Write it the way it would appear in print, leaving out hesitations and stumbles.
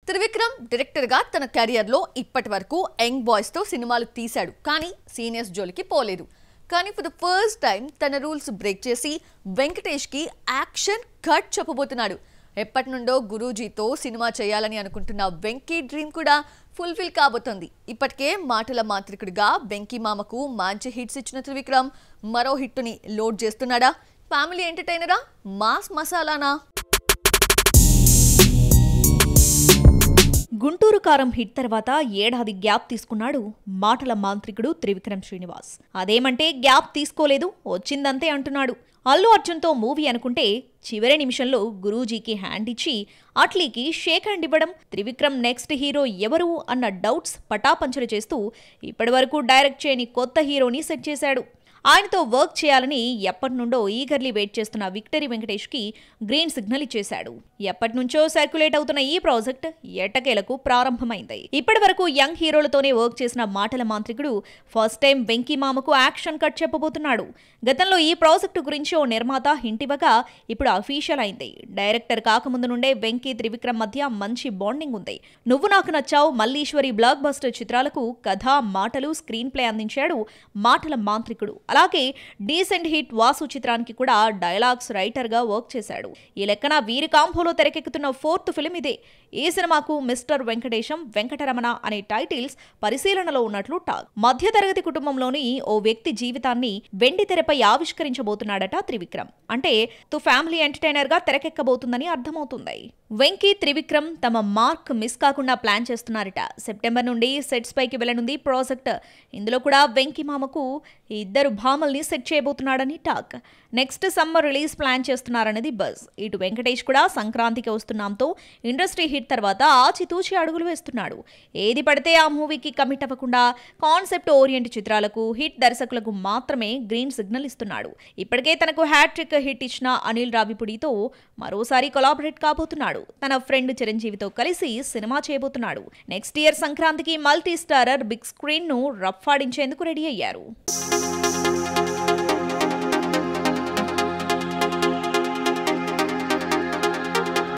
Trivikram director గా తన career లో ఇప్పటివరకు యంగ్ బాయ్స్ తో సినిమాలు తీశాడు కానీ సీనియర్స్ జోలికి పోలేదు. కానీ ఫర్ ద ఫస్ట్ టైం తన రూల్స్ బ్రేక్ చేసి వెంకటేష్ కి యాక్షన్ కట్ చెప్పబోతున్నాడు. ఎప్పటి నుండో గురూజీతో సినిమా చేయాలని అనుకుంటున్న వెంకీ డ్రీమ్ కూడా ఫుల్ఫిల్ కాబోతోంది. ఇప్పటికే మాటల మాంత్రికుడిగా వెంకీ మామకు మంచి హిట్స్ ఇచ్చిన త్రివిక్రమ్ మరో హిట్టుని లోడ్ చేస్తున్నాడా? ఫ్యామిలీ ఎంటర్టైనరా, మాస్ మసాలానా? గుంటూరు కారం హిట్ తర్వాత ఏడాది గ్యాప్ తీసుకున్నాడు మాటల మాంత్రికుడు త్రివిక్రమ్ శ్రీనివాస్. అదేమంటే గ్యాప్ తీసుకోలేదు, వచ్చిందంతే అంటున్నాడు. అల్లు అర్జున్తో మూవీ అనుకుంటే చివరి నిమిషంలో గురూజీకి హ్యాండ్ ఇచ్చి అట్లీకి షేక్ హ్యాండ్ ఇవ్వడం, త్రివిక్రమ్ నెక్స్ట్ హీరో ఎవరు అన్న డౌట్స్ పటాపంచలు చేస్తూ ఇప్పటివరకు డైరెక్ట్ చేయని కొత్త హీరోని సెట్ చేశాడు. ఆయనతో వర్క్ చేయాలని ఎప్పటి నుండో ఈగర్లీ వెయిట్ చేస్తున్న విక్టరీ వెంకటేష్ కి గ్రీన్ సిగ్నల్ ఇచ్చేశాడు. ఎప్పటి నుంచో సర్క్యులేట్ అవుతున్న ఈ ప్రాజెక్ట్ ఎట్టకేలకు ప్రారంభమైంది. ఇప్పటి వరకు యంగ్ హీరోలతోనే వర్క్ చేసిన మాటల మాంత్రికుడు ఫస్ట్ టైం వెంకీ మామకు యాక్షన్ కట్ చెప్పబోతున్నాడు. గతంలో ఈ ప్రాజెక్టు గురించి ఓ నిర్మాత హింట్ ఇవ్వగా ఇప్పుడు అఫీషియల్ అయింది. డైరెక్టర్ కాకముందు నుండే వెంకీ త్రివిక్రమ్ మధ్య మంచి బాండింగ్ ఉంది. నువ్వు నాకు నచ్చావు, మల్లీశ్వరి బ్లాక్ బస్టర్ చిత్రాలకు కథ, మాటలు, స్క్రీన్ ప్లే అందించాడు మాటల మాంత్రికుడు. అలాగే డీసెంట్ హిట్ వాసు చిత్రానికి కూడా డైలాగ్స్ రైటర్ గా వర్క్ చేశాడు. ఈ లెక్కన వీరి కాంపోలో తెరకెక్కుతున్న 4th ఫిలిం ఇదే. ఈ సినిమాకు మిస్టర్ వెంకటేశం, వెంకటరమణ అనే టైటిల్స్ పరిశీలనలో ఉన్నట్లు టాక్. మధ్యతరగతి కుటుంబంలోని ఓ వ్యక్తి జీవితాన్ని వెండి తెరపై ఆవిష్కరించబోతున్నాడట త్రివిక్రమ్. అంటే ఫ్యామిలీ ఎంటర్టైనర్ గా తెరకెక్కబోతుందని అర్థమవుతుంది. వెంకీ త్రివిక్రమ్ తమ మార్క్ మిస్ కాకుండా ప్లాన్ చేస్తున్నారట. సెప్టెంబర్ నుండి సెట్స్ పైకి వెళ్లనుంది ప్రాజెక్ట్. ఇందులో కూడా వెంకీ మామకు ఇద్దరు భామల్ని సెట్ చేయబోతున్నాడని talk. Next summer release plan చేస్తున్నారనేది బజ్. ఇటు వెంకటేష్ కూడా సంక్రాంతికి వస్తున్నాంతో ఇండస్ట్రీ హిట్ తర్వాత ఆచితూచి అడుగులు వేస్తున్నాడు. ఏది పడితే ఆ మూవీకి కమిట్ అవ్వకుండా కాన్సెప్ట్ ఓరియంట్ చిత్రాలకు, హిట్ దర్శకులకు మాత్రమే గ్రీన్ సిగ్నల్ ఇస్తున్నాడు. ఇప్పటికే తనకు హ్యాట్రిక్ హిట్ ఇచ్చిన అనిల్ రావిపూడితో మరోసారి కొలాబరేట్ కాబోతున్నాడు. తన ఫ్రెండ్ చిరంజీవితో కలిసి సినిమా చేయబోతున్నాడు. నెక్స్ట్ ఇయర్ సంక్రాంతికి మల్టీ స్టారర్ బిగ్ స్క్రీన్ ను రఫాడించేందుకు రెడీ అయ్యారు.